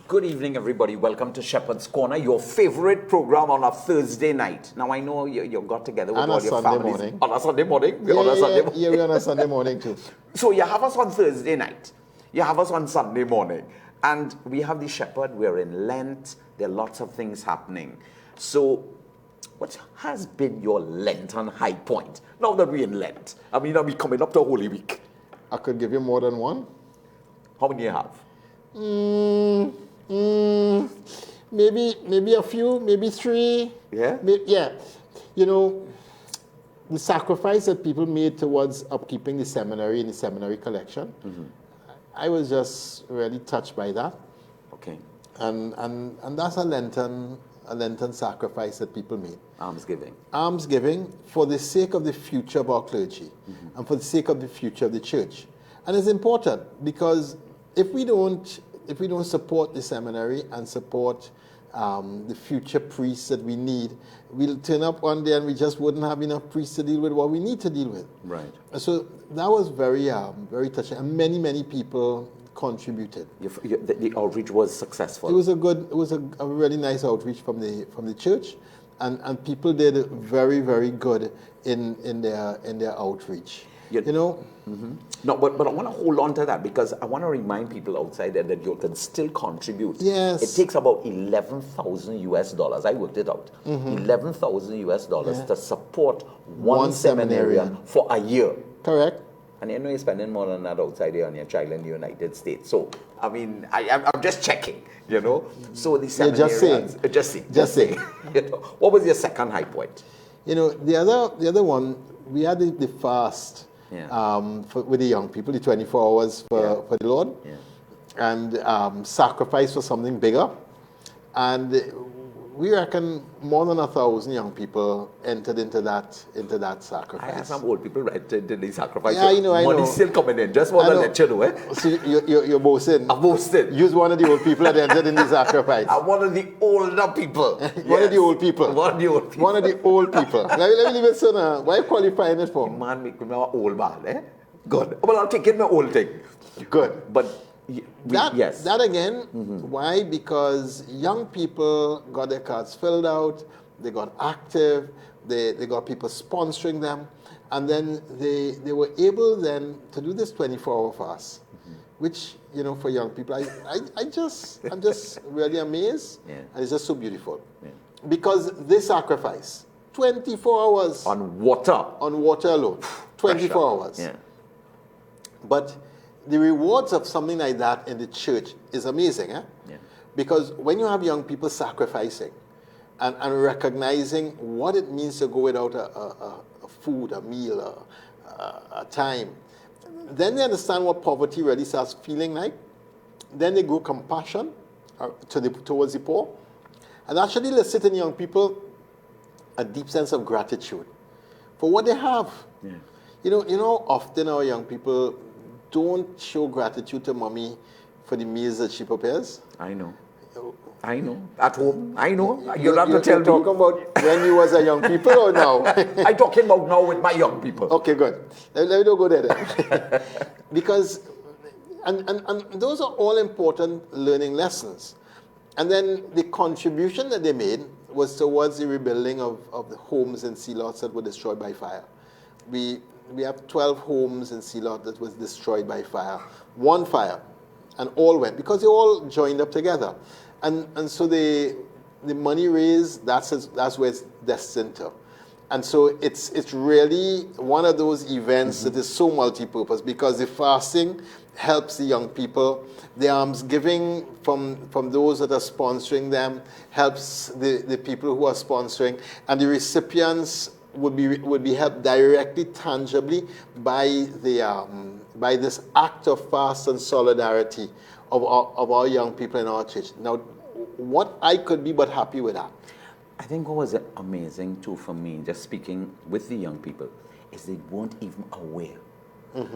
Good evening, everybody. Welcome to Shepherd's Corner, your favorite program on a Thursday night. Now, I know you got together with all your families. Morning. On a Sunday morning? We're on a Sunday morning. Yeah, we're on a Sunday morning too. So you have us on Thursday night. You have us on Sunday morning. And we have the Shepherd. We're in Lent. There are lots of things happening. So what has been your Lenten high point now that we're in Lent? I mean, are we coming up to Holy Week? I could give you more than one. How many you have? Maybe a few, maybe three. Yeah? Yeah. You know, the sacrifice that people made towards upkeeping the seminary and the seminary collection, I was just really touched by that. Okay. And that's a Lenten sacrifice that people made. Almsgiving. Almsgiving for the sake of the future of our clergy and for the sake of the future of the church. And it's important because if we don't support the seminary and support the future priests that we need, we'll turn up one day and we just wouldn't have enough priests to deal with what we need to deal with. Right. So that was very touching, and many people contributed. The outreach was successful. It was a really nice outreach from the church, and people did very, very good in their outreach. You know. No, but I want to hold on to that because I want to remind people outside there that you can still contribute. Yes. It takes about $11,000. I worked it out. $11,000 to support one seminarian for a year. Correct. And you know you're spending more than that outside here on your child in the United States. So, I mean, I'm just checking, you know. So the seminarians... Just saying. You know, what was your second high point? You know, the other one, we had the fast with the young people, the 24 hours for the Lord, and sacrifice for something bigger. And we reckon more than 1,000 young people entered into that sacrifice. I have some old people right into the sacrifice. Yeah, I know. Money's still coming in. Just want to let you know, eh? So you're boasting. I'm boasting. Use one of the old people that entered in the sacrifice. I'm one of the older people. One of the old people. One of the old people. One of the old people. Let me leave it so now. Why are you qualifying it for? Man, make me an old man, eh? Good. Well, I'll take it my old thing. Good. But yes. That again, why? Because young people got their cards filled out, they got active, they got people sponsoring them, and then they were able then to do this 24-hour fast, which, you know, for young people, I'm just really amazed, and it's just so beautiful. Yeah. Because this sacrifice, 24 hours. On water alone, 24 hours. Yeah. But the rewards of something like that in the church is amazing, eh? Yeah. Because when you have young people sacrificing and recognizing what it means to go without a food, a meal, a time, then they understand what poverty really starts feeling like. Then they grow compassion towards the poor, and actually elicit in young people a deep sense of gratitude for what they have. Yeah. You know, often our young people don't show gratitude to mommy for the meals that she prepares. I know. I know. At home, I know. You don't have to tell You're talking me. about when you was a young people or now? I'm talking about now with my young people. Okay, good. Let me not go there then. Because, and those are all important learning lessons. And then the contribution that they made was towards the rebuilding of the homes in Sealot that were destroyed by fire. We have 12 homes in Sealot that was destroyed by fire. One fire, and all went, because they all joined up together. And so the money raised, that's where it's destined to. And so it's really one of those events that is so multi-purpose, because the fasting helps the young people. The almsgiving from those that are sponsoring them helps the people who are sponsoring, and the recipients would be helped directly, tangibly by this act of fast and solidarity of our young people in our church. Now, what I could be but happy with that. I think what was amazing too for me, just speaking with the young people, is they weren't even aware.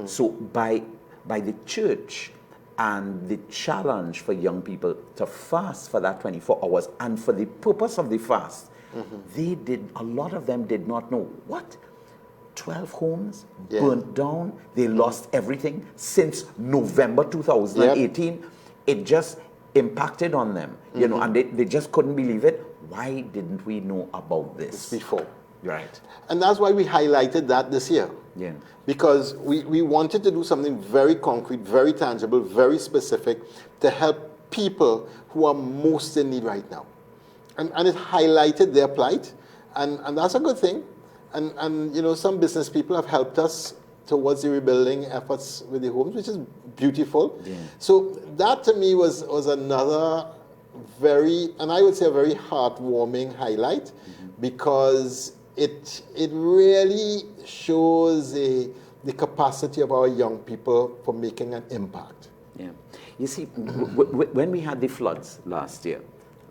So by the church and the challenge for young people to fast for that 24 hours, and for the purpose of the fast, a lot of them did not know what. 12 homes burnt down, they lost everything since November 2018. It just impacted on them, you know, and they just couldn't believe it. Why didn't we know about this before? Right. And that's why we highlighted that this year. Yeah. Because we wanted to do something very concrete, very tangible, very specific to help people who are most in need right now. And it highlighted their plight, and that's a good thing. And you know, some business people have helped us towards the rebuilding efforts with the homes, which is beautiful. Yeah. So that to me was another very, and I would say a very heartwarming highlight, because it really shows the capacity of our young people for making an impact. Yeah. You see, when we had the floods last year,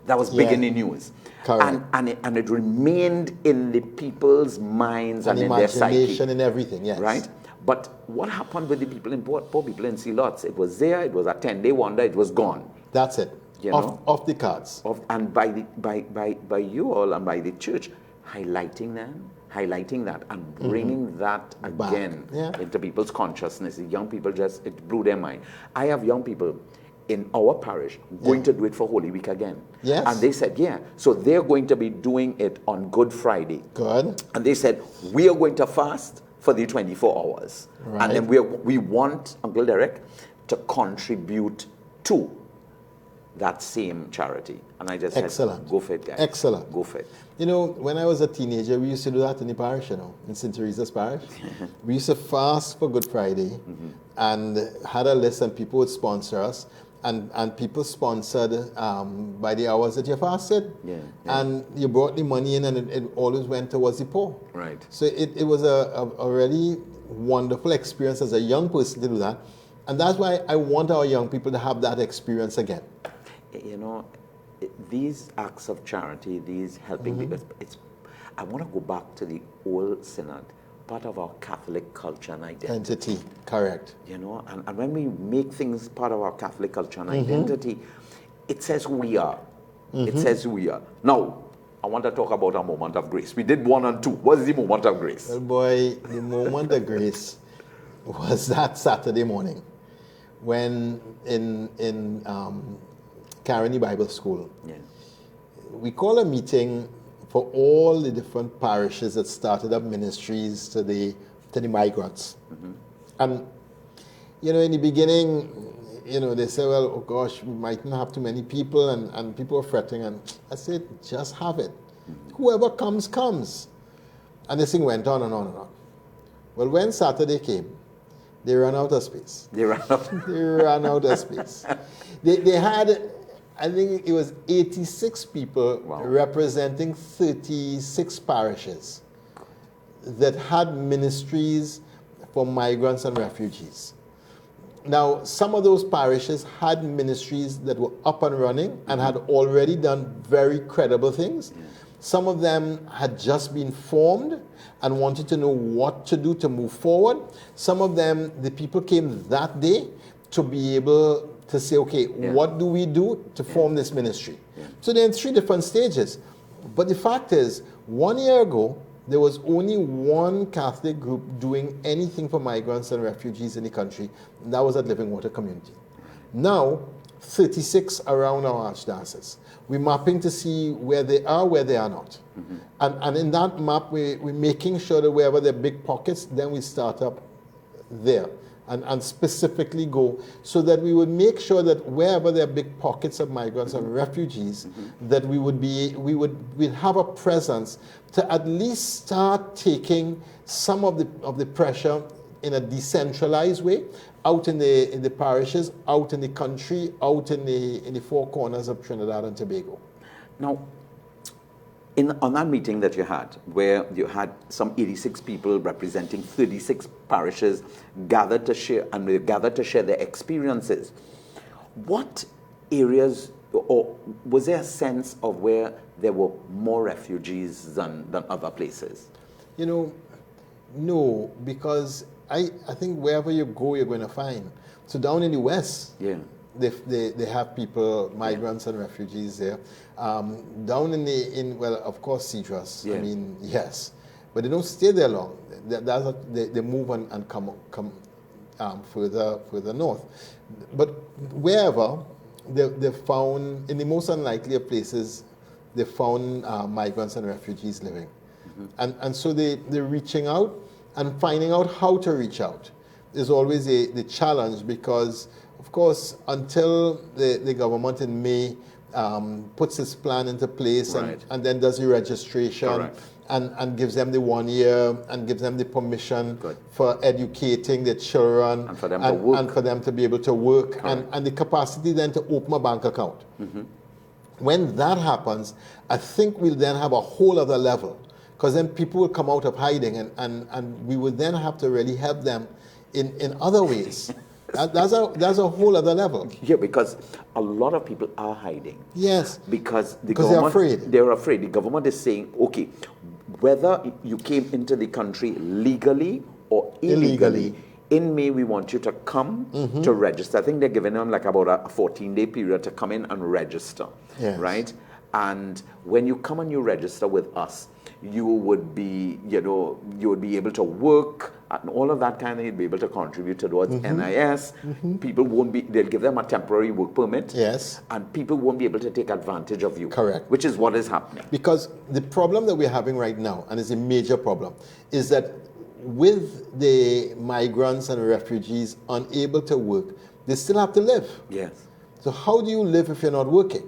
that was big in the news. Correct. And it remained in the people's minds and in their psyche. Imagination and everything, yes. Right? But what happened with the people in poor people in Sealots? It was there, it was a 10-day wonder, it was gone. That's it. You know? Off the cards. And by you all and by the church, highlighting that and bringing that again into people's consciousness. The young people it blew their mind. I have young people in our parish going to do it for Holy Week again. Yes. And they said, so they're going to be doing it on Good Friday. Good. And they said, we are going to fast for the 24 hours. Right. And then we want, Uncle Derek, to contribute to that same charity. And I just Excellent. said, go for it, guys. Excellent. Go for it. You know, when I was a teenager, we used to do that in the parish, you know, in St. Teresa's parish. We used to fast for Good Friday and had a list, and people would sponsor us. And people sponsored by the hours that you fasted. Yeah. And you brought the money in, and it always went towards the poor. Right. So it was a really wonderful experience as a young person to do that. And that's why I want our young people to have that experience again. You know, these acts of charity, these helping people, I want to go back to the old synod, part of our Catholic culture and identity. Correct. You know, and when we make things part of our Catholic culture and identity, it says who we are. It says who we are. Now, I want to talk about a moment of grace. We did 1 and 2. What is the moment of grace? Well, boy, the moment of grace was that Saturday morning when in Caroni Bible School, we call a meeting for all the different parishes that started up ministries to the migrants. And, you know, in the beginning, you know, they say, well, oh gosh, we might not have too many people, and people are fretting, and I said, just have it. Whoever comes, comes. And this thing went on and on and on. Well, when Saturday came, they ran out of space. They ran out. They ran out of space. They had, I think it was 86 people representing 36 parishes that had ministries for migrants and refugees. Now, some of those parishes had ministries that were up and running and had already done very credible things. Some of them had just been formed and wanted to know what to do to move forward. Some of them, the people came that day to be able to say, okay, what do we do to form this ministry? So they're in 3 different stages. But the fact is, 1 year ago, there was only one Catholic group doing anything for migrants and refugees in the country, and that was at Living Water Community. Now, 36 around our archdiocese. We're mapping to see where they are not. And in that map, we're making sure that wherever there are big pockets, then we start up there and specifically go so that we would make sure that wherever there are big pockets of migrants and refugees, that we'd have a presence to at least start taking some of the pressure in a decentralized way out in the parishes, out in the country, out in the 4 corners of Trinidad and Tobago. Now, on that meeting that you had, where you had some 86 people representing 36 parishes gathered to share, and they gathered to share their experiences, what areas, or was there a sense of where there were more refugees than other places? You know, no, because I think wherever you go, you're going to find. So down in the West, they have people, migrants and refugees there. Down well, of course, Cedros. I mean, yes, but they don't stay there long. They move and come further north. But wherever they found, in the most unlikely of places, they found migrants and refugees living, and so they're reaching out and finding out how to reach out is always the challenge, because of course, until the government in May puts its plan into place and then does the registration and gives them the 1 year and gives them the permission for educating their children and for them to work. And for them to be able to work and the capacity then to open a bank account. When that happens, I think we'll then have a whole other level, because then people will come out of hiding and we will then have to really help them in other ways. That's a whole other level. Yeah, because a lot of people are hiding. Yes. Because the government, they're afraid. They're afraid. The government is saying, okay, whether you came into the country legally or illegally, in May we want you to come to register. I think they're giving them like about a 14-day period to come in and register. Yes. Right? And when you come and you register with us, you would be able to work and all of that kind of, you'd be able to contribute towards NIS. People won't be, they'll give them a temporary work permit. Yes. And people won't be able to take advantage of you. Correct. Which is what is happening. Because the problem that we're having right now, and it's a major problem, is that with the migrants and refugees unable to work, they still have to live. Yes. So how do you live if you're not working?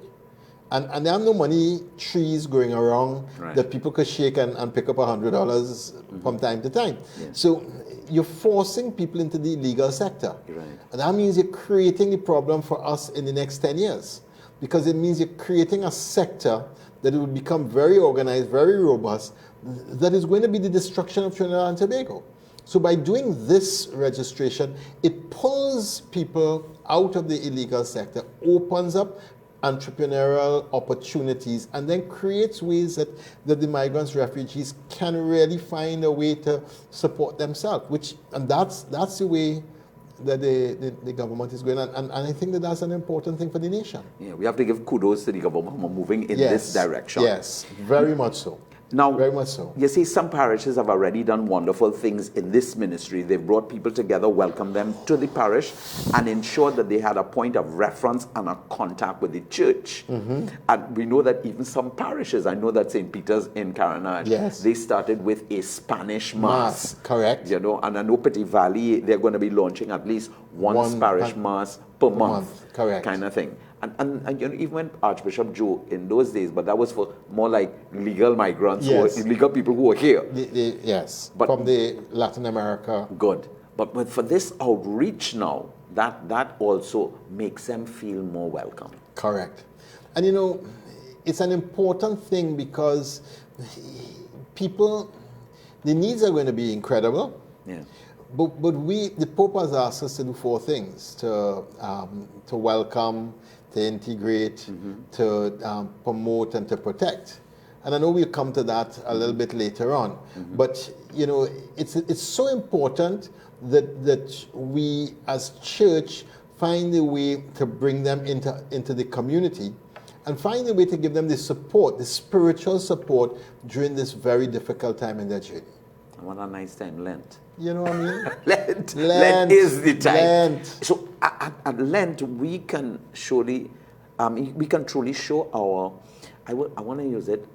And there are no money trees going around that people could shake and pick up $100 from time to time. Yes. So you're forcing people into the legal sector. Right. And that means you're creating the problem for us in the next 10 years. Because it means you're creating a sector that will become very organized, very robust, that is going to be the destruction of Trinidad and Tobago. So by doing this registration, it pulls people out of the illegal sector, opens up entrepreneurial opportunities, and then creates ways that the migrants, refugees can really find a way to support themselves, and that's the way that the government is going on. And I think that that's an important thing for the nation. Yeah, we have to give kudos to the government for moving in this direction. Yes, very much so. Now, very much so. You see, some parishes have already done wonderful things in this ministry. They've brought people together, welcomed them to the parish, and ensured that they had a point of reference and a contact with the church. And we know that even some parishes, I know that St. Peter's in Caranage, they started with a Spanish Mass. Correct. You know, and I know Petit Valley, they're going to be launching at least one parish Mass per month. Correct. Kind of thing. And you know, even when Archbishop Joe in those days, but that was for more like legal migrants, legal people who were here. But from the Latin America. Good. But for this outreach now, that also makes them feel more welcome. Correct. And you know, it's an important thing because people, the needs are going to be incredible. Yeah. But the Pope has asked us to do 4 things: to welcome, to integrate, to promote, and to protect. And I know we'll come to that a little bit later on. But, you know, it's so important that we as church find a way to bring them into the community and find a way to give them the support, the spiritual support during this very difficult time in their journey. What a nice time, Lent. You know what I mean? Lent is the time. Lent. So at Lent, we can surely, we can truly show our, I want to use it,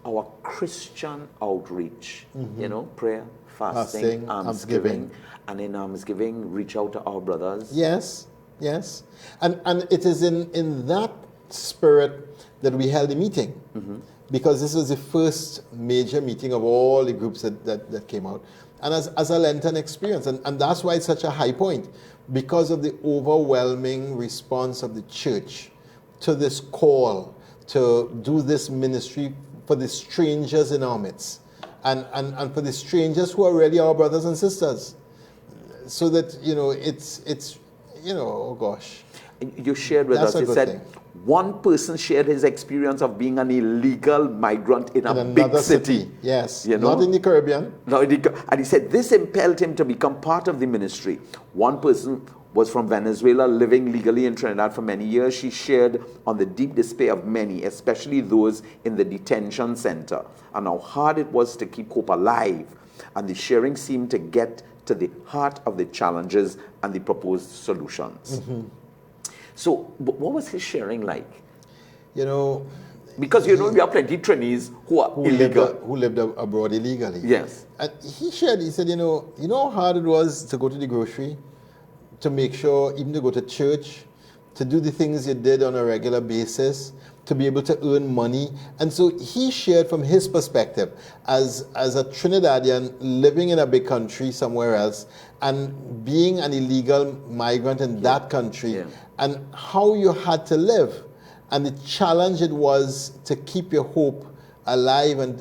our Christian outreach. You know, prayer, fasting, almsgiving, and in almsgiving, reach out to our brothers. Yes, yes. And it is in that spirit that we held the meeting. Because this was the first major meeting of all the groups that came out. And as a Lenten experience. And that's why it's such a high point. Because of the overwhelming response of the church to this call to do this ministry for the strangers in our midst. And for the strangers who are really our brothers and sisters. So that, you know, it's you know, oh gosh. You shared with us, you said, one person shared his experience of being an illegal migrant in a big city. Yes, you know? Not in the Caribbean. And he said this impelled him to become part of the ministry. One person was from Venezuela, living legally in Trinidad for many years. She shared on the deep despair of many, especially those in the detention center, and how hard it was to keep hope alive. And the sharing seemed to get to the heart of the challenges and the proposed solutions. So what was his sharing like? You know, because you know we have plenty Trinis who are illegal. Who lived abroad illegally. Yes. And he said, you know how hard it was to go to the grocery, to make sure, even to go to church, to do the things you did on a regular basis, to be able to earn money. And so he shared from his perspective as a Trinidadian living in a big country somewhere else and being an illegal migrant in that country and how you had to live and the challenge it was to keep your hope alive and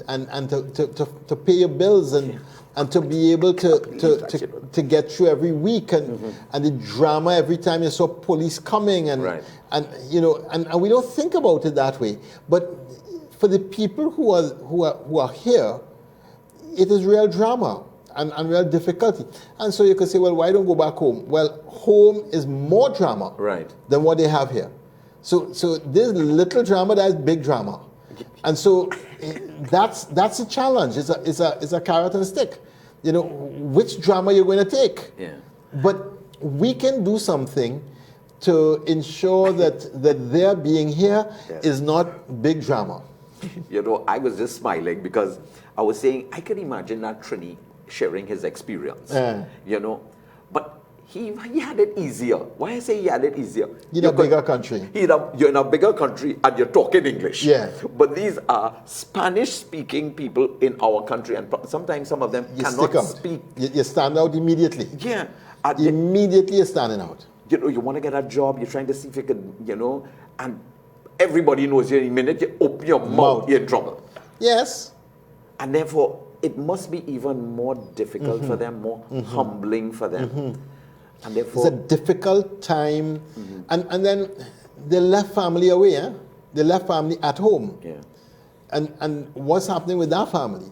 to pay your bills and to be able to get through every week and the drama every time you saw police coming and you know and we don't think about it that way, but for the people who are here, it is real drama and real difficulty. And so you could say, well, why don't go back home? Well, home is more drama than what they have here. So there's little drama, there's big drama. And so that's a challenge. It's a carrot and stick. You know, which drama you're going to take. Yeah. But we can do something to ensure that their being here is not big drama. You know, I was just smiling because I was saying, I can imagine that Trini sharing his experience. You know, but he had it easier. Why I say he had it easier? In a bigger country. You're in a bigger country and you're talking English. Yeah. But these are Spanish-speaking people in our country, and sometimes some of them cannot speak. You stand out immediately. Yeah. Immediately you're standing out. You know, you want to get a job, you're trying to see if you can, you know, and everybody knows you. The minute you open your mouth, you're in trouble. Yes. And therefore, it must be even more difficult for them, more humbling for them. And therefore, it's a difficult time. And then they left family away. They left family at home. Yeah. And what's happening with that family?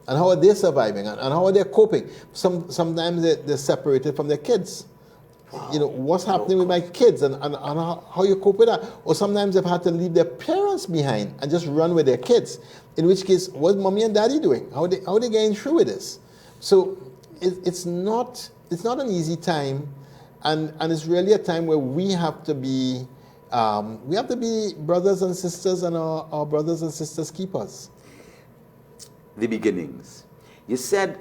And how are they surviving? And how are they coping? Sometimes they're separated from their kids. Wow. You know, what's happening with my kids and how you cope with that? Or sometimes they've had to leave their parents behind and just run with their kids. In which case, what's mommy and daddy doing? How are they getting through with this? So it's not an easy time, and it's really a time where we have to be brothers and sisters and our brothers and sisters keepers. The beginnings. You said,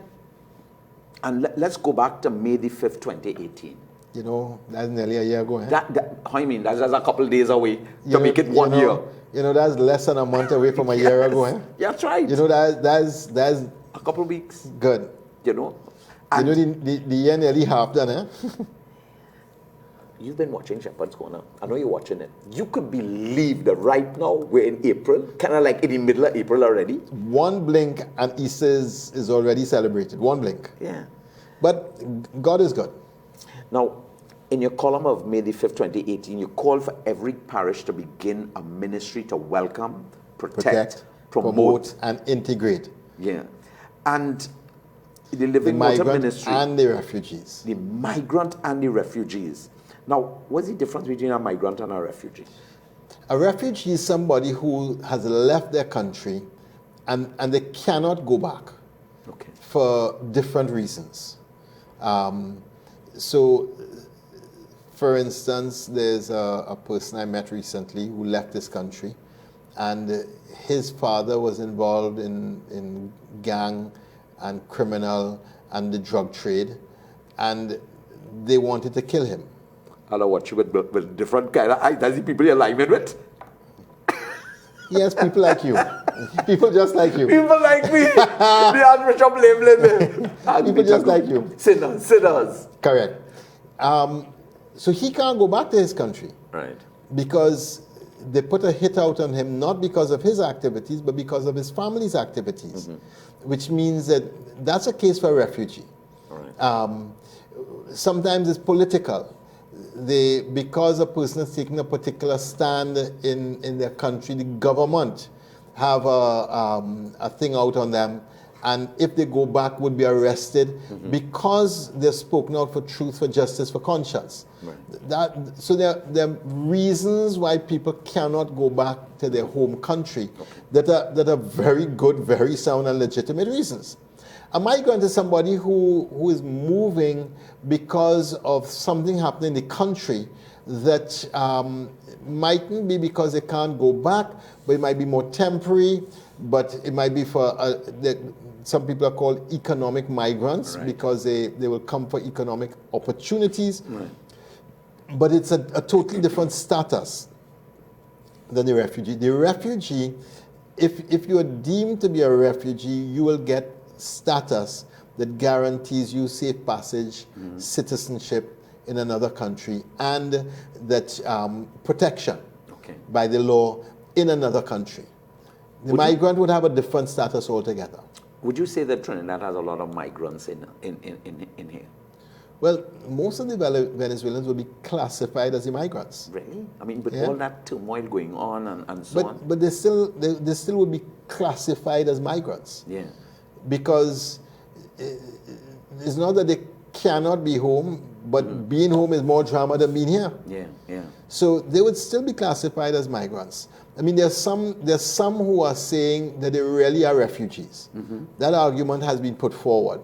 and let's go back to May the 5th, 2018. You know, that's nearly a year ago. How you mean? That's just a couple of days away to make it 1 year. You know, that's less than a month away from a year ago. Yeah, that's right. You know, that's a couple of weeks. Good. You know. And you know, the year nearly half done, You've been watching Shepherd's Corner. I know you're watching it. You could believe that right now we're in April, kind of like in the middle of April already. One blink and Easter is already celebrated. One blink. Yeah. But God is good. Now, in your column of May the 5th, 2018, you call for every parish to begin a ministry to welcome, protect promote and integrate Yeah. And the the Living Water migrant Ministry, and the refugees. the migrant and the refugees. Now, what's the difference between a migrant and a refugee? A refugee is somebody who has left their country and they cannot go back Okay. for different reasons. So, for instance, there's a person I met recently who left this country, and his father was involved in gang and criminal and the drug trade, and they wanted to kill him. I'll watch you with different kind of eyes. That's the people you're alignment with. Yes, people like you. People just like you. People like me. The Archbishop labeling me. People just like you. Sinners. Correct. So he can't go back to his country Right. because they put a hit out on him, not because of his activities, but because of his family's activities, which means that that's a case for a refugee. All right. Sometimes it's political. Because a person is taking a particular stand in their country, the government have a thing out on them, and if they go back, would be arrested because they've spoken out for truth, for justice, for conscience. Right. So there are reasons why people cannot go back to their home country that are very good, very sound, and legitimate reasons. A migrant is somebody who is moving because of something happening in the country that mightn't be because they can't go back, but it might be more temporary, but it might be for, some people are called economic migrants because they will come for economic opportunities. Right. But it's a totally different status than the refugee. The refugee, if you are deemed to be a refugee, you will get status that guarantees you safe passage, citizenship in another country, and that protection by the law in another country. The migrant would have a different status altogether. Would you say that Trinidad has a lot of migrants in here? Well, most of the Venezuelans will be classified as immigrants. Really? I mean, with all that turmoil going on and so on? But they still would be classified as migrants. Yeah. Because it's not that they cannot be home, but being home is more drama than being here. Yeah, yeah. So they would still be classified as migrants. I mean, there's some who are saying that they really are refugees. That argument has been put forward.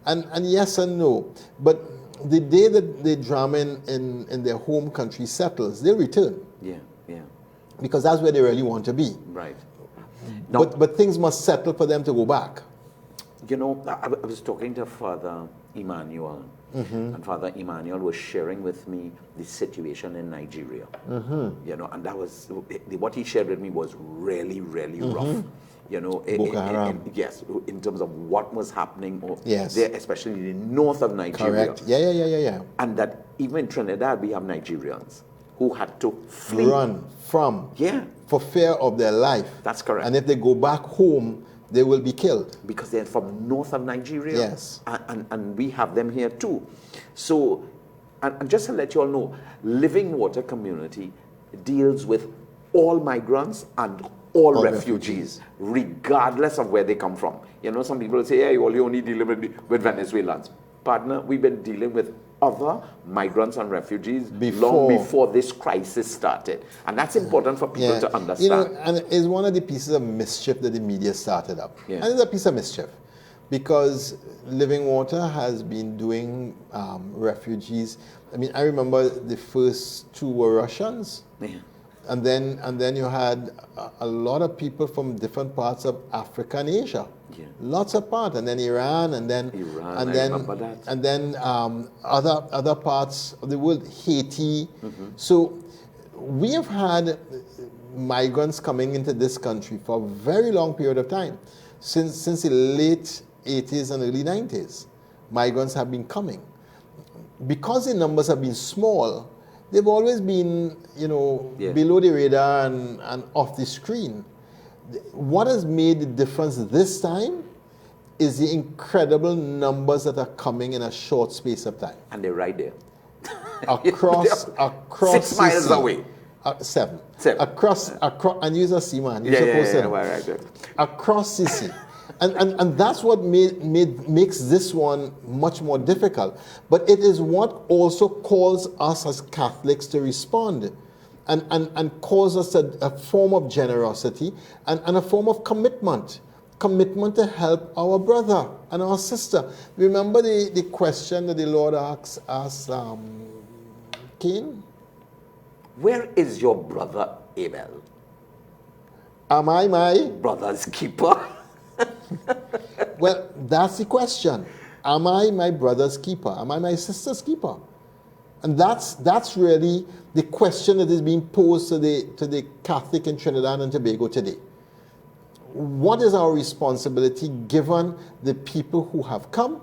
And yes and no. But the day that the drama in their home country settles, they return. Yeah, yeah. Because that's where they really want to be. Right. Now, But things must settle for them to go back. you know, I was talking to Father Emmanuel, and Father Emmanuel was sharing with me the situation in Nigeria. You know, and that was, what he shared with me was really, really rough. You know, Boko Haram. yes, in terms of what was happening Yes. there, especially in the north of Nigeria. Correct. Yeah. And that even in Trinidad, we have Nigerians who had to flee. Run from. Yeah. For fear of their life. That's correct. And if they go back home, they will be killed. Because they're from north of Nigeria. Yes. And we have them here too. So, and just to let you all know, Living Water Community deals with all migrants and all refugees, regardless of where they come from. You know, some people say, hey, you only dealing with Venezuelans. Partner, we've been dealing with other migrants and refugees long before this crisis started. And that's important for people to understand. You know, and it's one of the pieces of mischief that the media started up. Yeah. And it's a piece of mischief because Living Water has been doing refugees. I mean, I remember the first two were Russians. Yeah. And then you had a lot of people from different parts of Africa and Asia. Yeah. Lots of parts, and then Iran, and then other parts of the world, Haiti. So we have had migrants coming into this country for a very long period of time, since the late 80s and early 90s. Migrants have been coming. Because the numbers have been small, they've always been, below the radar and off the screen. What has made the difference this time is the incredible numbers that are coming in a short space of time. And they're right there. Across 6 miles away. 7. Seven. Across, and use a C, man. You're Yeah, supposed to. right. Across CC. And that's what makes this one much more difficult. But it is what also calls us as Catholics to respond and calls us a form of generosity and a form of commitment. Commitment to help our brother and our sister. Remember the question that the Lord asked Cain? Where is your brother Abel? Am I my? Brother's keeper. Well, that's the question. Am I my brother's keeper? Am I my sister's keeper? And that's really the question that is being posed to the Catholic in Trinidad and Tobago today. What is our responsibility given the people who have come,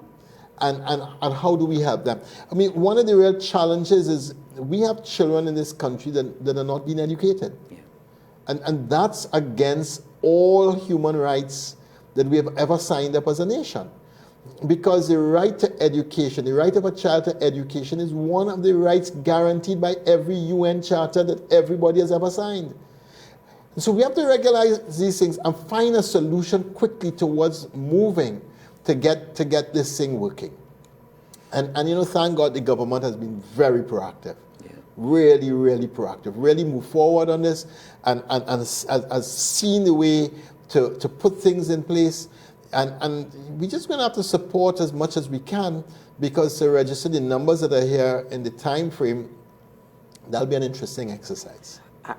and how do we help them? I mean, one of the real challenges is we have children in this country that are not being educated. Yeah. And that's against all human rights that we have ever signed up as a nation. Because the right to education, the right of a child to education is one of the rights guaranteed by every UN charter that everybody has ever signed. And so we have to regularize these things and find a solution quickly towards moving to get this thing working. And thank God the government has been very proactive. Yeah. Really, really proactive. Really moved forward on this and has seen the way to put things in place. And we're just going to have to support as much as we can, because to register the numbers that are here in the time frame, that'll be an interesting exercise. I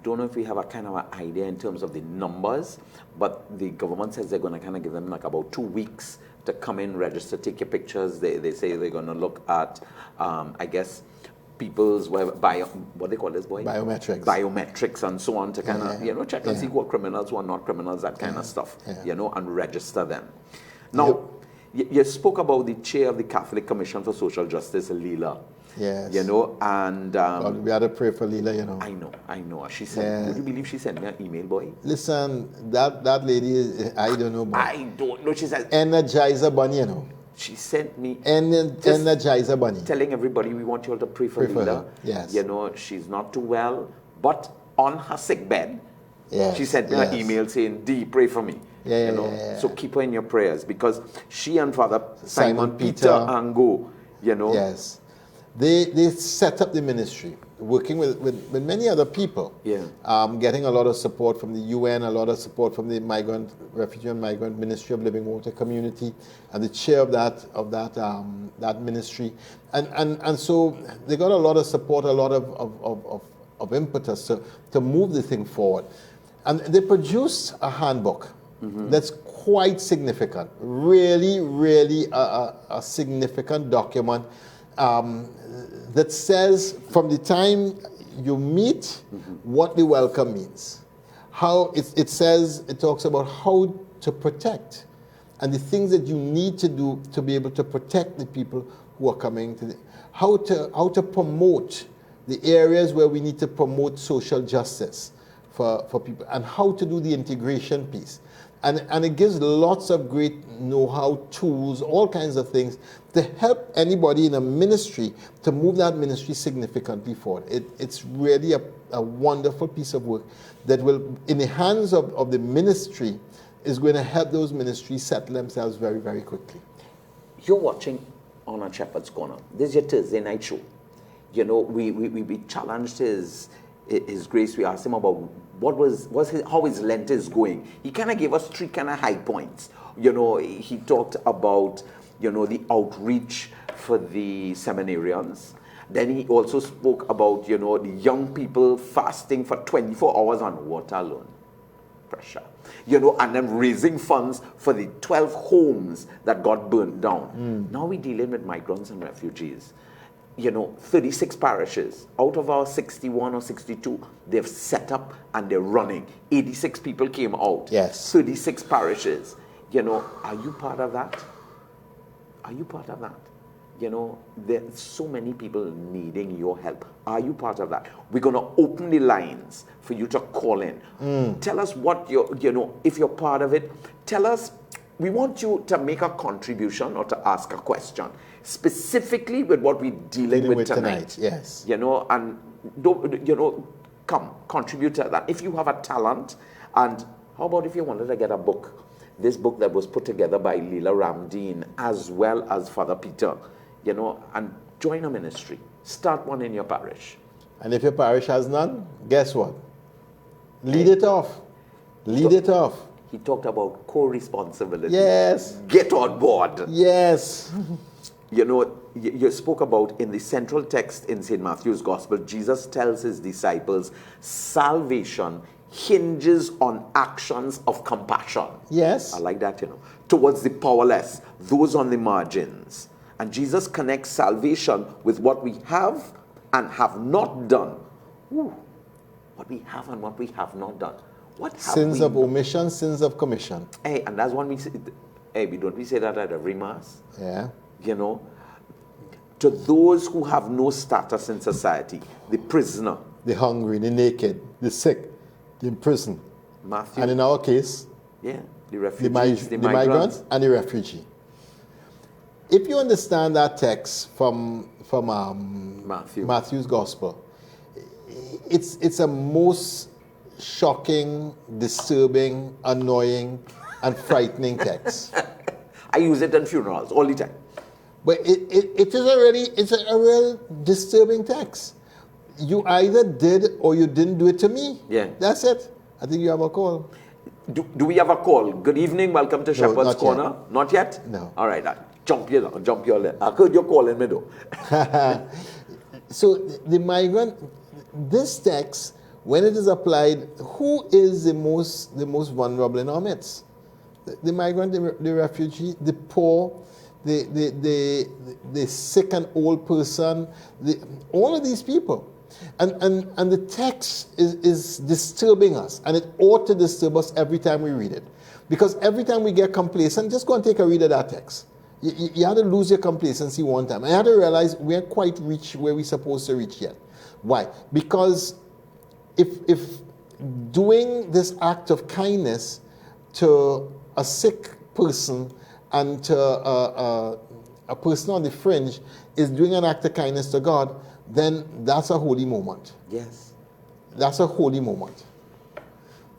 don't know if we have a kind of an idea in terms of the numbers, but the government says they're going to kind of give them like about 2 weeks to come in, register, take your pictures. They say they're going to look at, I guess, people's what they call this, boy? Biometrics and so on, to kind of check and see who are criminals, who are not criminals, that kind of stuff, and register them. Now, you spoke about the chair of the Catholic Commission for Social Justice, Leela. Yes. And we had to pray for Leela, I know. She said, would you believe she sent me an email, boy? Listen, that lady is, I don't know, boy. I don't know. She said, Energizer Bunny, She sent me Energizer Bunny, telling everybody we want you all to pray for Leela. Yes. She's not too well, but on her sick bed, she sent me an email saying, D, pray for me. So keep her in your prayers, because she and Father Simon Peter Ango, Yes. They set up the ministry, working with many other people. Yeah. Getting a lot of support from the UN, a lot of support from the Refugee and Migrant Ministry of Living Water Community, and the chair of that ministry. And so they got a lot of support, a lot of impetus to move the thing forward. And they produced a handbook that's quite significant, really, really a significant document that says from the time you meet what the welcome means. How it talks about how to protect and the things that you need to do to be able to protect the people who are coming to how to promote the areas where we need to promote social justice for people, and how to do the integration piece. And it gives lots of great know-how, tools, all kinds of things to help anybody in a ministry to move that ministry significantly forward. It's really a wonderful piece of work that will, in the hands of the ministry, is going to help those ministries settle themselves very, very quickly. You're watching On a Shepherd's Corner. This is your Thursday night show. We challenged his grace. We asked him about how his Lent is going. He kind of gave us 3 kind of high points. He talked about, the outreach for the seminarians. Then he also spoke about, the young people fasting for 24 hours on water alone. Pressure. And then raising funds for the 12 homes that got burnt down. Now we're dealing with migrants and refugees. 36 parishes. Out of our 61 or 62, they've set up and they're running. 86 people came out. Yes. 36 parishes. Are you part of that? Are you part of that? There's so many people needing your help. Are you part of that? We're going to open the lines for you to call in. Tell us what if you're part of it, tell us we want you to make a contribution or to ask a question, specifically with what we're dealing with tonight. Yes. You know, and don't, you know, come, contribute to that. If you have a talent, and how about if you wanted to get a book? This book that was put together by Leela Ramdeen as well as Father Peter, you know, and join a ministry. Start one in your parish. And if your parish has none, guess what? Lead it off. Lead it off. He talked about co-responsibility. Yes. Get on board. Yes. You know, you spoke about in the central text in St. Matthew's Gospel, Jesus tells his disciples, salvation hinges on actions of compassion. Yes. I like that, you know, towards the powerless, those on the margins. And Jesus connects salvation with what we have and have not done. Ooh, what we have and what we have not done. What have Sins we of omission, sins of commission. Hey, and that's one we say, hey, we say that at every mass. Yeah. You know, to those who have no status in society, the prisoner. The hungry, the naked, the sick, the imprisoned. Matthew. And in our case, yeah, the the, refugees, the migrants and the refugee. If you understand that text from Matthew's Gospel, it's a most shocking, disturbing, annoying, and frightening text. I use it in funerals all the time. But it's a real disturbing text. You either did or you didn't do it to me. Yeah. That's it. I think you have a call. Do we have a call? Good evening, welcome to Shepherd's not Corner. yet. Not yet? No. All right, jump your leg. I heard your call in middle. So the migrant, this text, when it is applied, who is the most vulnerable in our midst? The migrant, the refugee, the poor, the sick and old person, all of these people. And the text is disturbing us, and it ought to disturb us every time we read it. Because every time we get complacent, just go and take a read of that text. You have to lose your complacency one time. And you have to realize we haven't quite reached where we're supposed to reach yet. Why? Because if doing this act of kindness to a sick person and to a person on the fringe is doing an act of kindness to God, then that's a holy moment. Yes. That's a holy moment.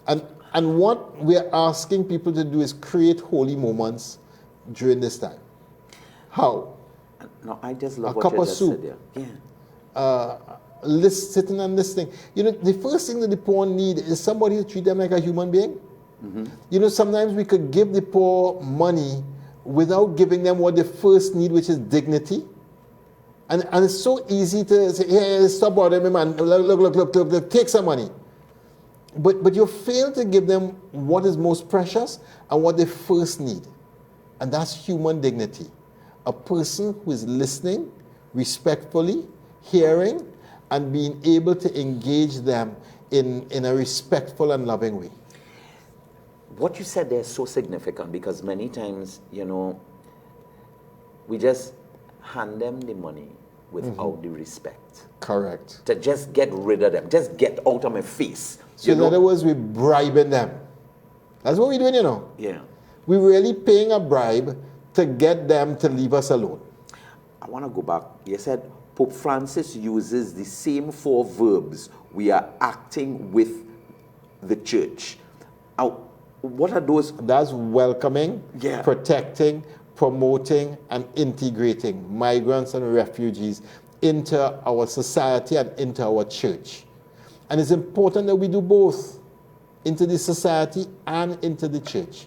And what we're asking people to do is create holy moments during this time. How? No, I just love A what cup you of just soup. said there. Yeah. Sitting and listening. You know, the first thing that the poor need is somebody to treat them like a human being. Mm-hmm. You know, sometimes we could give the poor money without giving them what they first need, which is dignity. And it's so easy to say, hey, stop bothering me, man. Look, take some money. But you fail to give them what is most precious and what they first need. And that's human dignity. A person who is listening respectfully, hearing, and being able to engage them in a respectful and loving way. What you said there is so significant because many times, you know, we just hand them the money without the respect. Correct. To just get rid of them, just get out of my face. So in other words, we're bribing them. That's what we're doing, you know. Yeah. We're really paying a bribe to get them to leave us alone. I want to go back. You said Pope Francis uses the same 4 verbs we are acting with the church. What are those? That's welcoming, Yeah. protecting, promoting, and integrating migrants and refugees into our society and into our church. And it's important that we do both, into the society and into the church.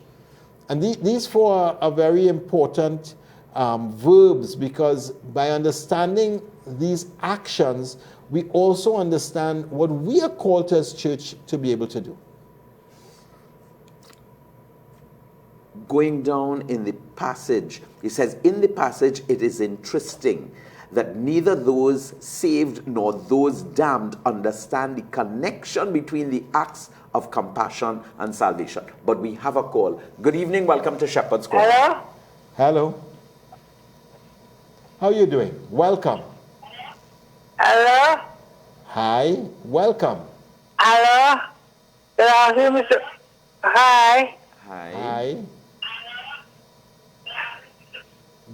And these 4 are very important verbs, because by understanding these actions, we also understand what we are called to as church to be able to do. Going down in the passage, he says, in the passage it is interesting that neither those saved nor those damned understand the connection between the acts of compassion and salvation. But we have a call. Good evening, welcome to Shepherd's Corner. Hello? Hello. How are you doing? Welcome. Hello? Hi. Welcome. Hello? Good afternoon, Mr. Hi. Hi. Hi.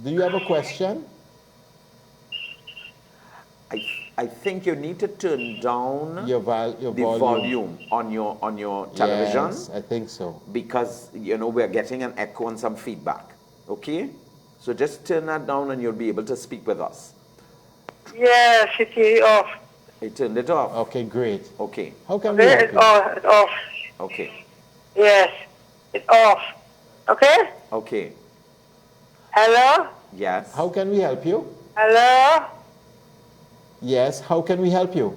Do you have a question? I think you need to turn down Your the volume. volume on your television, Yes, I think so. because we're getting an echo and some feedback. Okay, so just turn that down and you'll be able to speak with us. Yes, it is off. I turned it off. Okay, great. Okay. How can we Okay, help it's you? off. It's off. Okay. Yes, it's off. Okay? Okay. Hello? Yes. How can we help you? Hello? Yes, how can we help you?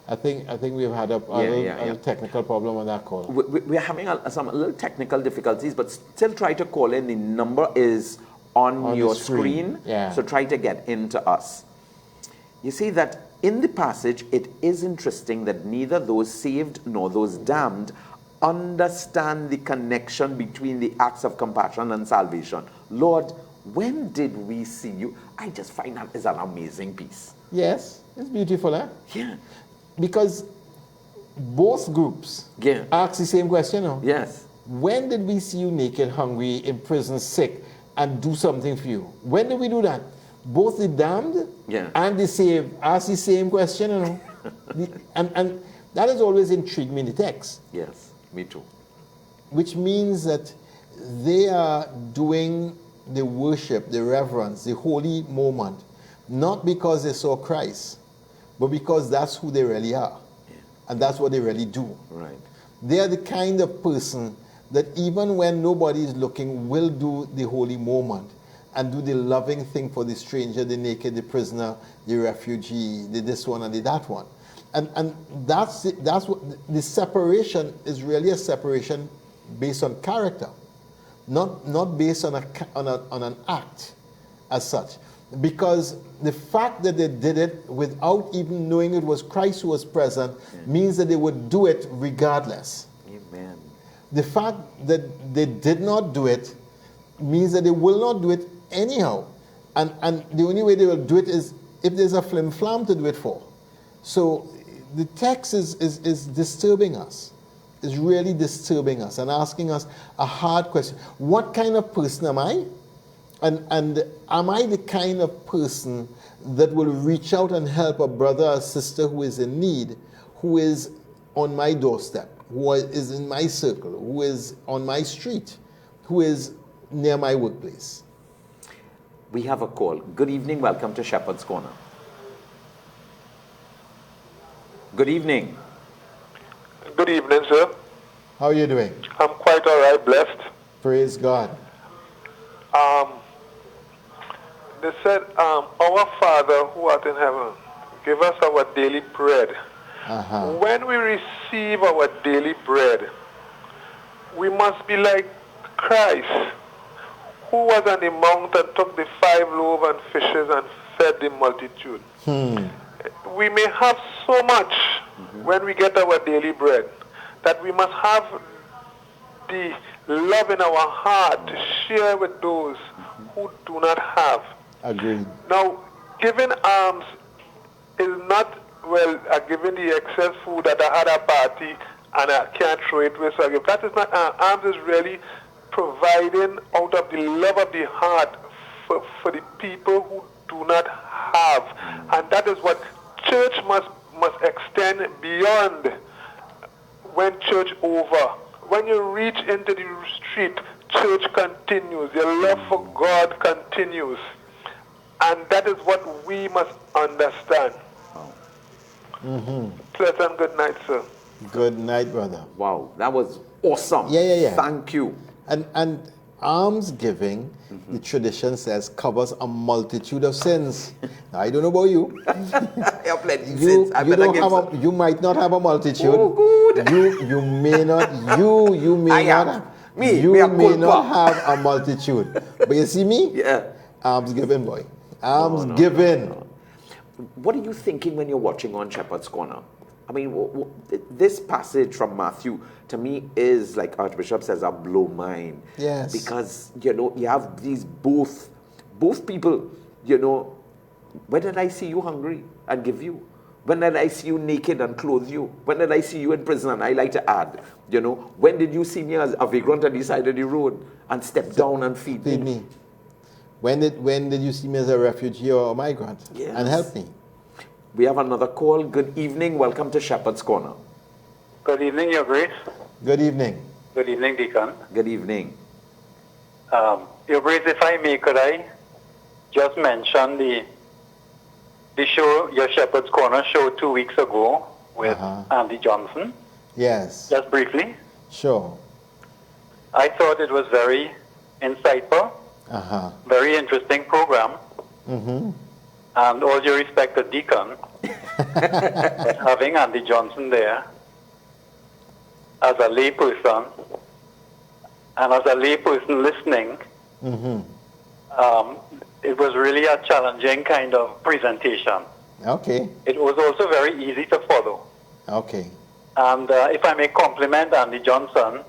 I think we've had a little technical problem on that call. We're having some little technical difficulties, but still try to call in. The number is on your the screen. Yeah. So try to get into us. You see that in the passage, it is interesting that neither those saved nor those damned understand the connection between the acts of compassion and salvation. Lord, when did we see you? I just find that is an amazing piece. Yes, it's beautiful, eh? Yeah. Because both groups ask the same question. No? Yes. When did we see you naked, hungry, in prison, sick, and do something for you? When did we do that? Both the damned and the saved ask the same question. You know? and that has always intrigued me in the text. Yes, me too. Which means that they are doing the worship, the reverence, the holy moment, not because they saw Christ, but because that's who they really are. Yeah. And that's what they really do. Right. They are the kind of person that even when nobody is looking, will do the holy moment and do the loving thing for the stranger, the naked, the prisoner, the refugee, the this one and the that one. And that's what the separation is, really a separation based on character, not based on an act as such. Because the fact that they did it without even knowing it was Christ who was present means that they would do it regardless. Amen. The fact that they did not do it means that they will not do it anyhow. And the only way they will do it is if there's a flim-flam to do it for. So the text is disturbing us. It's really disturbing us and asking us a hard question. What kind of person am I? And am I the kind of person that will reach out and help a brother or sister who is in need, who is on my doorstep, who is in my circle, who is on my street, who is near my workplace? We have a call. Good evening. Welcome to Shepherd's Corner. Good evening. Good evening, sir. How are you doing? I'm quite all right, blessed. Praise God. They said, our Father who art in heaven, give us our daily bread. When we receive our daily bread, we must be like Christ, who was on the mount and took the 5 loaves and fishes and fed the multitude. We may have so much when we get our daily bread that we must have the love in our heart to share with those who do not have. Agreed. Now, giving alms is not, well, giving the excess food at a party and I can't throw it away, so I give. That is not, alms is really providing out of the love of the heart for the people who do not have. And that is what church must extend beyond when church over. When you reach into the street, church continues. Your love for God continues. And that is what we must understand. Pleasant good night, sir. Good night, brother. Wow, that was awesome. Yeah. Thank you. And alms giving, the tradition says, covers a multitude of sins. Now, I don't know about you. I have plenty sins. You might not have a multitude. Oh, good. You may not. You may not have a multitude. But you see me? Yeah. Alms giving, boy. Alms giving. What are you thinking when you're watching on Shepherd's Corner? I mean, this passage from Matthew, to me, is, like Archbishop says, a blow mind. Yes. Because, you have these both people, when did I see you hungry and give you? When did I see you naked and clothe you? When did I see you in prison? And I like to add, you know, when did you see me as a vagrant on the side of the road and step down and feed me? When did you see me as a refugee or a migrant and help me? We have another call. Good evening. Welcome to Shepherd's Corner. Good evening, Your Grace. Good evening. Good evening, Deacon. Good evening. Your Grace, if I may, could I just mention the show, your Shepherd's Corner show 2 weeks ago with Andy Johnson? Yes. Just briefly. Sure. I thought it was very insightful, very interesting program. And all due respect to Deacon, but having Andy Johnson there as a lay person and as a lay person listening, it was really a challenging kind of presentation. Okay. It was also very easy to follow. Okay. And if I may compliment Andy Johnson,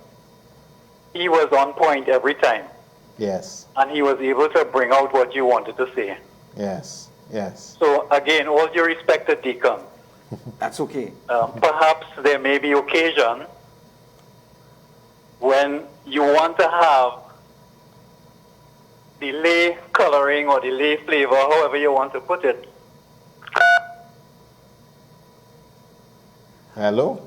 he was on point every time. Yes. And he was able to bring out what you wanted to say. Yes. Yes. So again, all due respect to Deacon. That's okay. Perhaps there may be occasion when you want to have the lay coloring or the lay flavor, however you want to put it. Hello?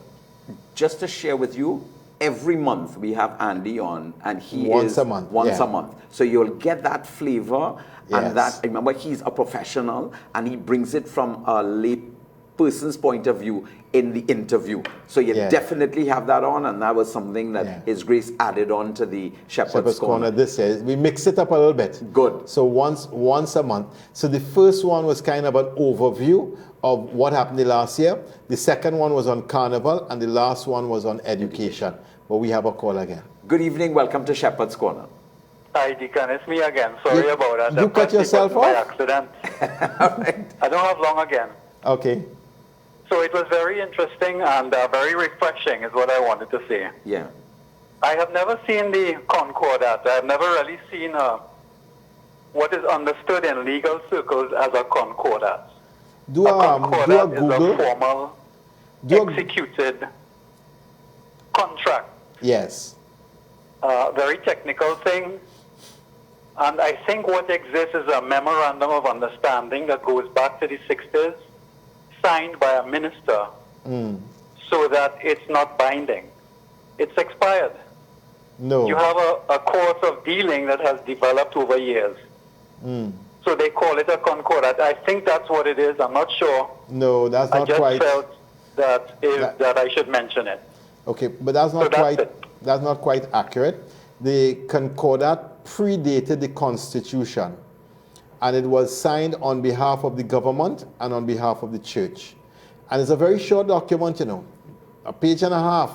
Just to share with you, every month we have Andy on, and he Once is a month, once yeah. a month. So you'll get that flavor, Yes. and that, remember, he's a professional, and he brings it from a lay person's point of view in the interview. So you Yeah. definitely have that on, and that was something that Yeah. His Grace added on to the Shepherd's Shepherd's Corner. Corner this year. We mix it up a little bit. Good. So once a month. So the first one was kind of an overview of what happened the last year. The second one was on Carnival, and the last one was on education. But we have a call again. Good evening, welcome to Shepherd's Corner. Hi, Deacon, it's me again. Sorry You- about that. you I cut pressed the yourself button by off? accident. All right. I don't have long again. Okay. So it was very interesting and very refreshing is what I wanted to say. Yeah. I have never seen the Concordat. I have never really seen what is understood in legal circles as a Concordat. Do A a Concordat is Google. a formal, Do a- executed contract. Yes. Very technical thing. And I think what exists is a memorandum of understanding that goes back to the 60s, signed by a minister, so that it's not binding. It's expired. No. You have a course of dealing that has developed over years. So they call it a concordat. I think that's what it is. I'm not sure. No, that's I not just quite. felt that I should mention it. Okay, but that's not So that's quite. it. That's not quite accurate. The Concordat predated the Constitution, and it was signed on behalf of the government and on behalf of the church. And it's a very short document, you know, a page and a half.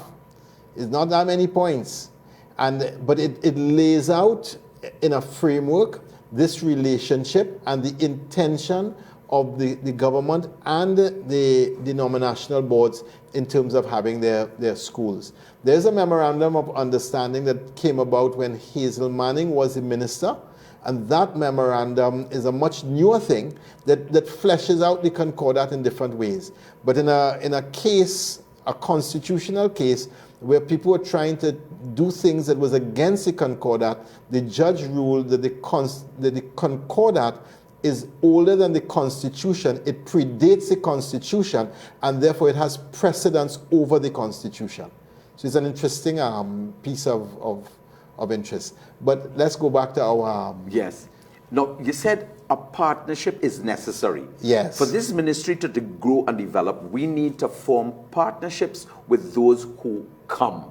It's not that many points, but it lays out in a framework this relationship and the intention of the government and the denominational boards in terms of having their schools. There's a memorandum of understanding that came about when Hazel Manning was the minister, and that memorandum is a much newer thing that fleshes out the Concordat in different ways. But in a case, a constitutional case, where people were trying to do things that was against the Concordat, the judge ruled that the Concordat is older than the Constitution. It predates the Constitution, and therefore it has precedence over the Constitution. So it's an interesting piece of interest. But let's go back to our... Yes. Now, you said a partnership is necessary. Yes. For this ministry to grow and develop, we need to form partnerships with those who come.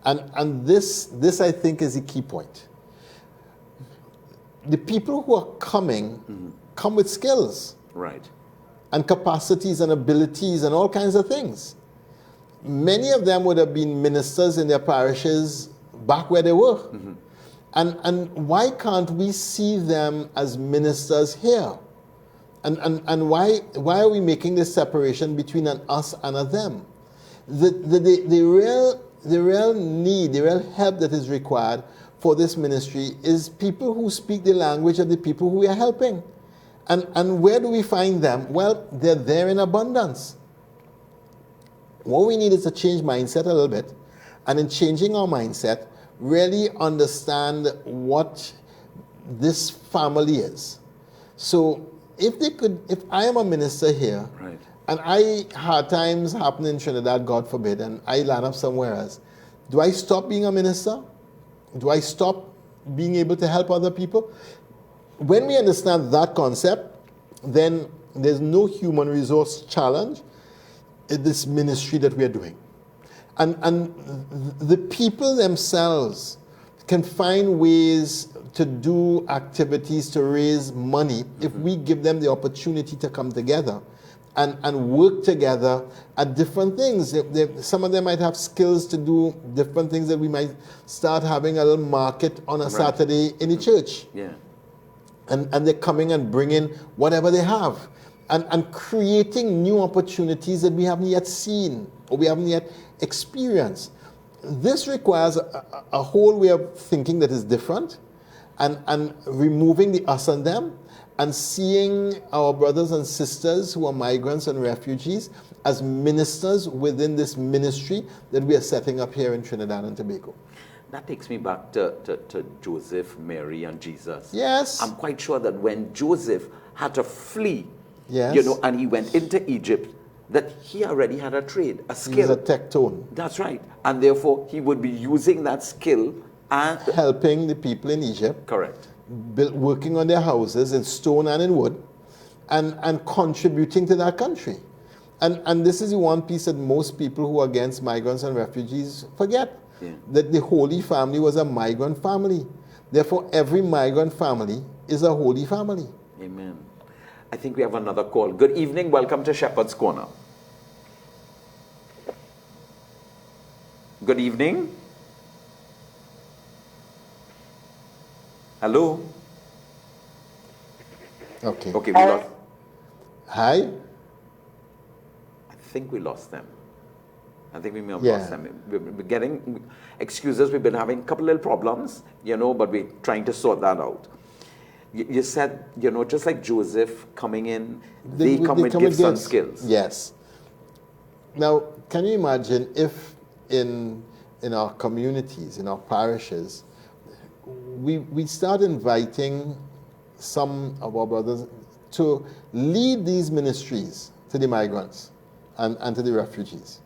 And this I think is the key point. The people who are coming come with skills Right. and capacities and abilities and all kinds of things. Many of them would have been ministers in their parishes back where they were. And why can't we see them as ministers here? And why are we making this separation between an us and a them? The real need, the real help that is required for this ministry is people who speak the language of the people who we are helping. And where do we find them? Well, they're there in abundance. What we need is to change mindset a little bit. And in changing our mindset, really understand what this family is. So if I am a minister here, Right. and hard times happen in Trinidad, God forbid, and I land up somewhere else, do I stop being a minister? Do I stop being able to help other people? When we understand that concept, then there's no human resource challenge in this ministry that we are doing. And the people themselves can find ways to do activities to raise money if we give them the opportunity to come together and work together at different things. Some of them might have skills to do different things that we might start having a little market on a Saturday in the church. Yeah. And they're coming and bringing whatever they have and creating new opportunities that we haven't yet seen or we haven't yet experienced. This requires a whole way of thinking that is different and removing the us and them and seeing our brothers and sisters who are migrants and refugees as ministers within this ministry that we are setting up here in Trinidad and Tobago. That takes me back to Joseph, Mary, and Jesus. Yes. I'm quite sure that when Joseph had to flee, Yes. and he went into Egypt, that he already had a trade, a skill. He's a tectone, That's right. And therefore, he would be using that skill and... helping the people in Egypt, Correct. working on their houses in stone and in wood, and contributing to that country. And this is the one piece that most people who are against migrants and refugees forget. Yeah. That the Holy Family was a migrant family. Therefore, every migrant family is a holy family. Amen. I think we have another call. Good evening. Welcome to Shepherd's Corner. Good evening. Hello. Okay. Okay, we lost. Hi. I think we lost them. I think we may have Yeah. lost them. We're getting excuses. We've been having a couple little problems, but we're trying to sort that out. You said, just like Joseph coming in, they come with gifts and skills. Yes. Now, can you imagine if in our communities, in our parishes, we start inviting some of our brothers to lead these ministries to the migrants and to the refugees.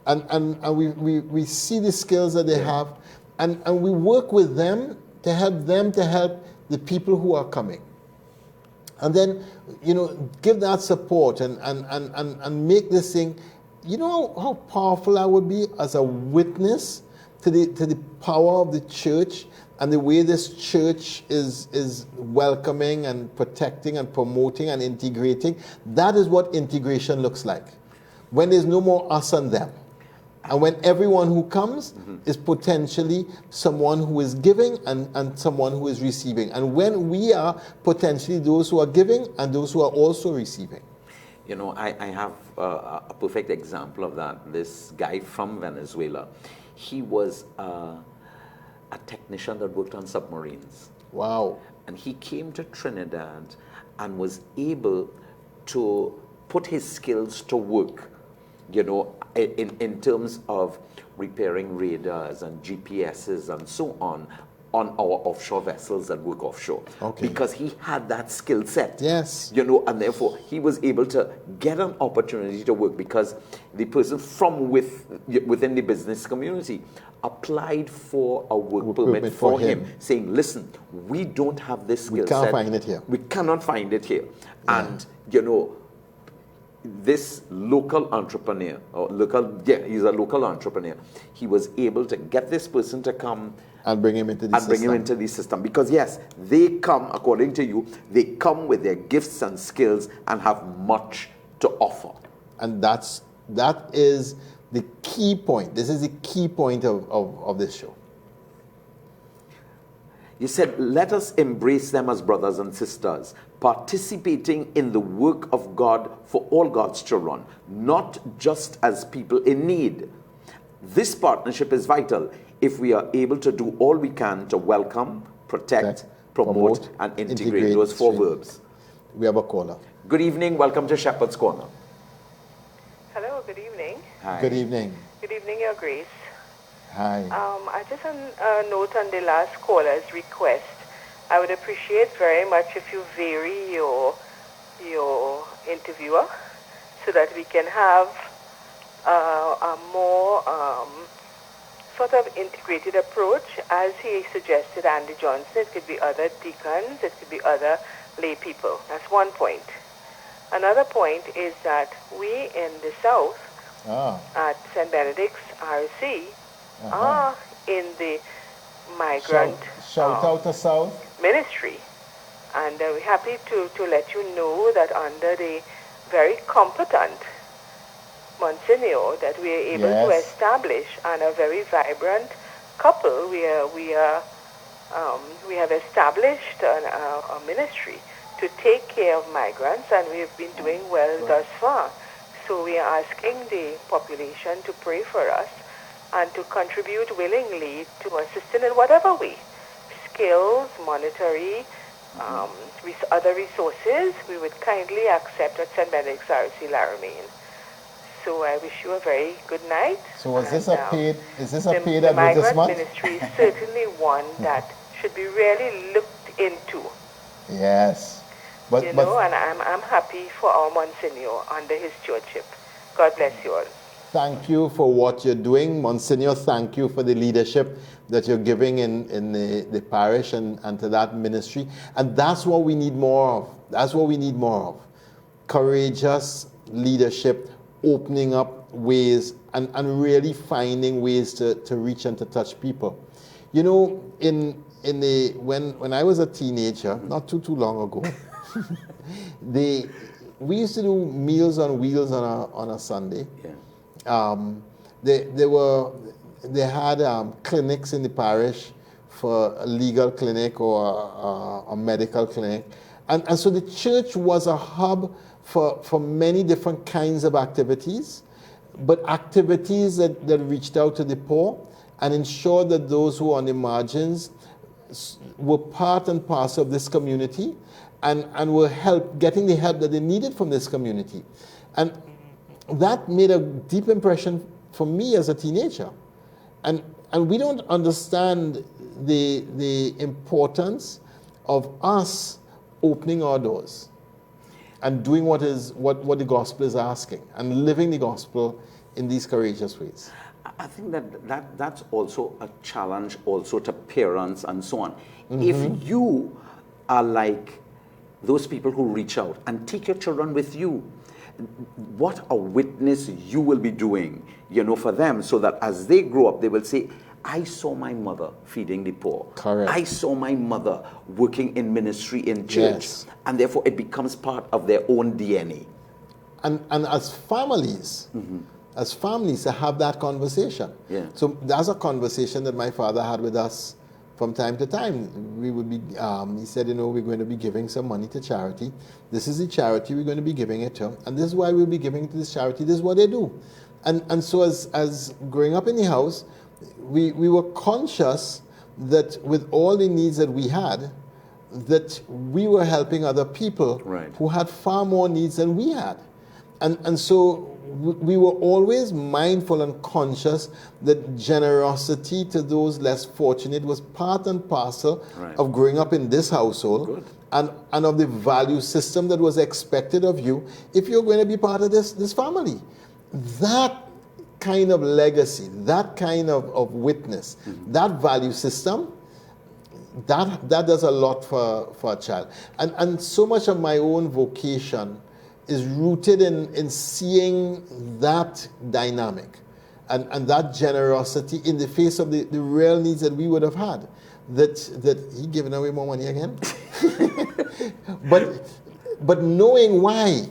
And we see the skills that they have, and we work with them to help the people who are coming. And then, give that support and make this thing, how powerful I would be as a witness to the power of the church and the way this church is welcoming and protecting and promoting and integrating. That is what integration looks like. When there's no more us and them. And when everyone who comes is potentially someone who is giving and someone who is receiving. And when we are potentially those who are giving and those who are also receiving. I have a perfect example of that. This guy from Venezuela, he was a technician that worked on submarines. Wow. And he came to Trinidad and was able to put his skills to work, in terms of repairing radars and GPSs and so on our offshore vessels that work offshore. Okay. Because he had that skill set. Yes. And therefore he was able to get an opportunity to work because the person from within the business community applied for a work permit for him, saying, listen, we don't have this skill set. We can't find it here. We cannot find it here. Yeah. And, this local entrepreneur, he's a local entrepreneur. He was able to get this person to come and bring him into the system. Because yes, they come, according to you, they come with their gifts and skills and have much to offer. And that is the key point. This is the key point of this show. You said, let us embrace them as brothers and sisters, participating in the work of God for all God's children, not just as people in need. This partnership is vital if we are able to do all we can to welcome, protect, promote and integrate those four verbs. We have a caller. Good evening. Welcome to Shepherd's Corner. Hello, good evening. Hi. Good evening. Good evening, Your Grace. Hi. I just note on the last caller's request. I would appreciate very much if you vary your interviewer so that we can have a more sort of integrated approach. As he suggested, Andy Johnson, it could be other deacons, it could be other lay people. That's one point. Another point is that we in the South at St. Benedict's RC are in the migrant Shout out to South. ministry. And we're happy to let you know that under the very competent Monsignor that we are able to establish and a very vibrant couple. We have established a ministry to take care of migrants, and we have been doing well thus far. So we are asking the population to pray for us and to contribute willingly to assisting in whatever way. Skills, monetary, other resources, we would kindly accept at St. Benedict's RC Laramine. So I wish you a very good night. So is this a paid The migrant advertisement? ministry is certainly one that should be really looked into. Yes. But And I'm happy for our Monsignor under his stewardship. God bless you all. thank you for what you're doing, Monsignor. Thank you for the leadership that you're giving in the parish and to that ministry. And that's what we need more of. That's what we need more of. Courageous leadership, opening up ways and really finding ways to reach and to touch people. You know, when I was a teenager, not too long ago, we used to do Meals on Wheels on a Sunday. They had clinics in the parish for a legal clinic or a medical clinic, and so the church was a hub for many different kinds of activities, but activities that reached out to the poor and ensured that those who were on the margins were part and parcel of this community and were getting the help that they needed from this community. And that made a deep impression for me as a teenager. And we don't understand the importance of us opening our doors and doing what the gospel is asking and living the gospel in these courageous ways. I think that's also a challenge also to parents and so on. If you are like those people who reach out and take your children with you, what a witness you will be doing, for them, so that as they grow up, they will say, I saw my mother feeding the poor. Correct. I saw my mother working in ministry in church. Yes. And therefore it becomes part of their own DNA. And as families, to have that conversation. Yeah. So that's a conversation that my father had with us from time to time. We would be, he said, we're going to be giving some money to charity. This is the charity we're going to be giving it to, and this is why we'll be giving it to this charity. This is what they do. And so as growing up in the house, we were conscious that with all the needs that we had, that we were helping other people who had far more needs than we had. And so we were always mindful and conscious that generosity to those less fortunate was part and parcel of growing up in this household and of the value system that was expected of you if you're going to be part of this family. That kind of legacy, that kind of witness, that value system, that does a lot for a child. And so much of my own vocation is rooted in seeing that dynamic and that generosity in the face of the real needs that we would have had. That he giving away more money again? but knowing why.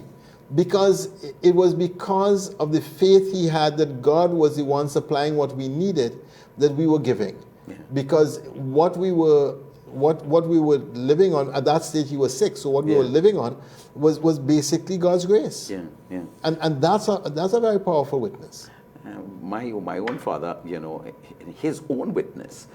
Because it was because of the faith he had that God was the one supplying what we needed that we were giving. Yeah. Because what we were living on at that stage, he was sick. So what we were living on was basically God's grace. Yeah, yeah. And that's a very powerful witness. My own father, his own witness,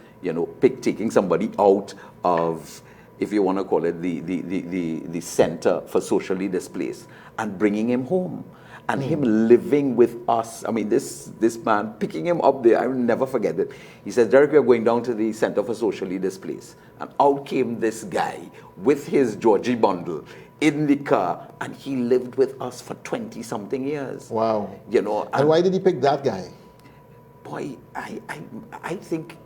taking somebody out of if you want to call it, the center for socially displaced, and bringing him home. And him living with us. I mean, this man, picking him up there, I will never forget it. He says, Derek, we are going down to the Center for Socially Displaced. And out came this guy with his Georgie bundle in the car, and he lived with us for 20-something years. Wow. You know. And why did he pick that guy? Boy, I think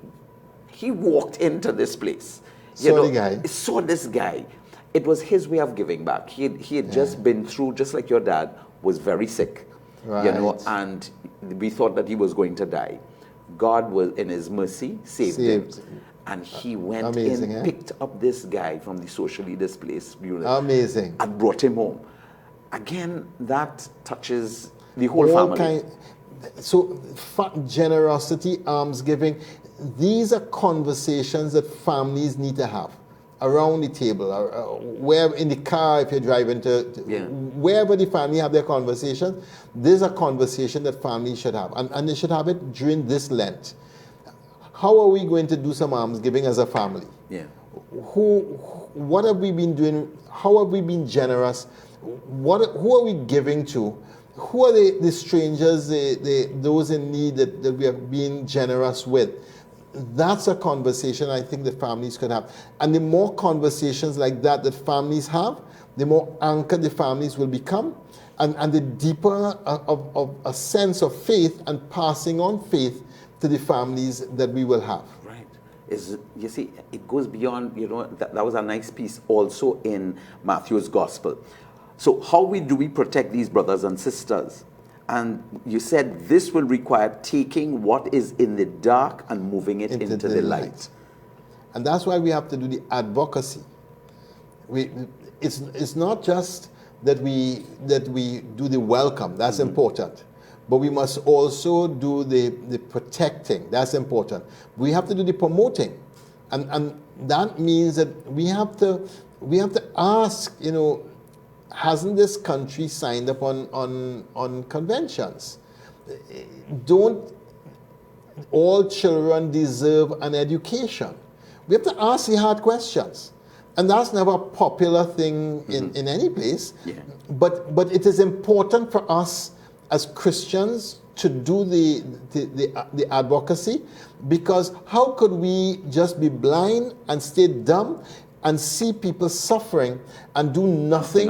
he walked into this place. Saw the guy. Saw this guy. It was his way of giving back. He had just been through, just like your dad, was very sick, you know, and we thought that he was going to die. God was, in his mercy, saved him. And he went picked up this guy from the socially displaced unit. Amazing. And brought him home. Again, that touches the whole family. So generosity, almsgiving, these are conversations that families need to have around the table, where in the car, if you're driving wherever the family have their conversation. There's a conversation that families should have, and they should have it during this Lent. How are we going to do some almsgiving as a family? Yeah. What have we been doing? How have we been generous? Who are we giving to? Who are the strangers, those in need that we have been generous with? That's a conversation I think that families could have. And the more conversations like that families have, the more anchored the families will become, and the deeper of a sense of faith and passing on faith to the families that we will have. Right. You see, it goes beyond, you know, that was a nice piece also in Matthew's Gospel. So how do we protect these brothers and sisters? And you said this will require taking what is in the dark and moving it into the light. And that's why we have to do the advocacy. It's not just that we do the welcome, that's important. But we must also do the protecting, that's important. We have to do the promoting. And that means that we have to ask, you know, hasn't this country signed up on conventions? Don't all children deserve an education? We have to ask the hard questions. And that's never a popular thing in any place. Yeah. But it is important for us as Christians to do the advocacy, because how could we just be blind and stay dumb and see people suffering and do nothing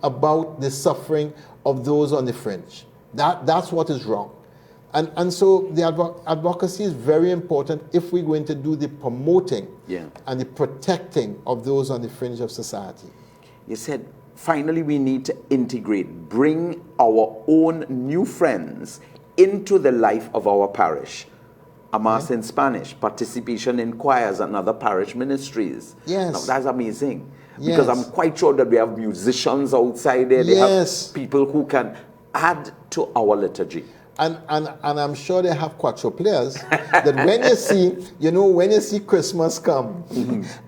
about the suffering of those on the fringe? That's what is wrong. And so the advocacy is very important if we're going to do the promoting and the protecting of those on the fringe of society. You said, finally, we need to integrate, bring our own new friends into the life of our parish. A Mass in Spanish, participation in choirs and other parish ministries. Yes. Now, that's amazing. Because I'm quite sure that we have musicians outside there. They have people who can add to our liturgy. And I'm sure they have quattro players that when you see Christmas come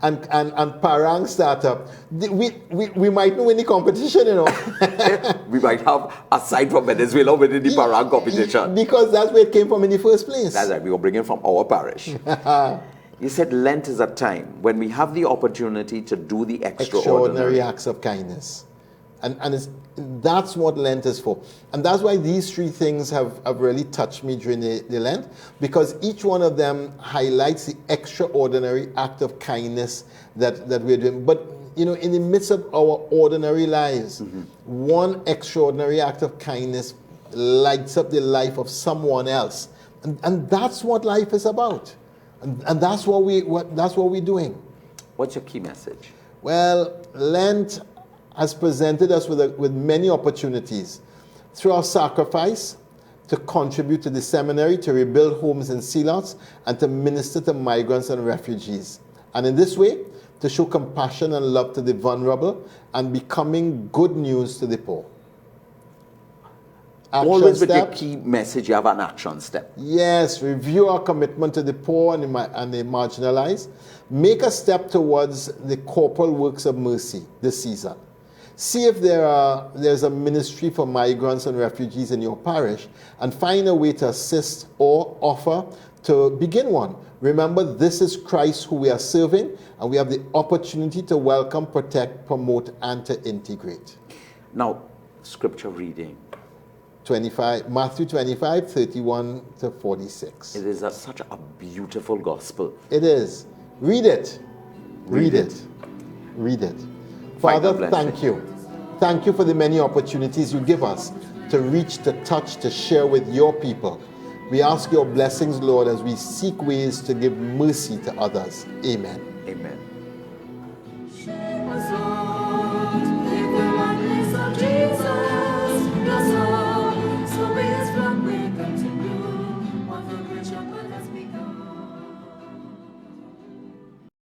and parang start up, we might win the competition, you know. We might have, aside from Venezuela, winning the parang competition. Because that's where it came from in the first place. That's right, we were bringing from our parish. You said Lent is a time when we have the opportunity to do the extraordinary acts of kindness. And that's what Lent is for. And that's why these three things have really touched me during the Lent, because each one of them highlights the extraordinary act of kindness that we're doing. But, you know, in the midst of our ordinary lives, one extraordinary act of kindness lights up the life of someone else. And that's what life is about. And that's what we're doing. What's your key message? Well, Lent has presented us with many opportunities through our sacrifice to contribute to the seminary, to rebuild homes in Sealots, and to minister to migrants and refugees. And in this way, to show compassion and love to the vulnerable and becoming good news to the poor. Always with the key message, you have an action step. Yes, review our commitment to the poor and the marginalized. Make a step towards the corporal works of mercy this season. See if there's a ministry for migrants and refugees in your parish, and find a way to assist or offer to begin one. Remember, this is Christ who we are serving, and we have the opportunity to welcome, protect, promote, and to integrate. Now, scripture reading. Matthew 25, 31 to 46. It is such a beautiful gospel. It is. Read it. Read it. Read it. Father, thank you. Thank you for the many opportunities you give us to reach, to touch, to share with your people. We ask your blessings, Lord, as we seek ways to give mercy to others. Amen. Amen.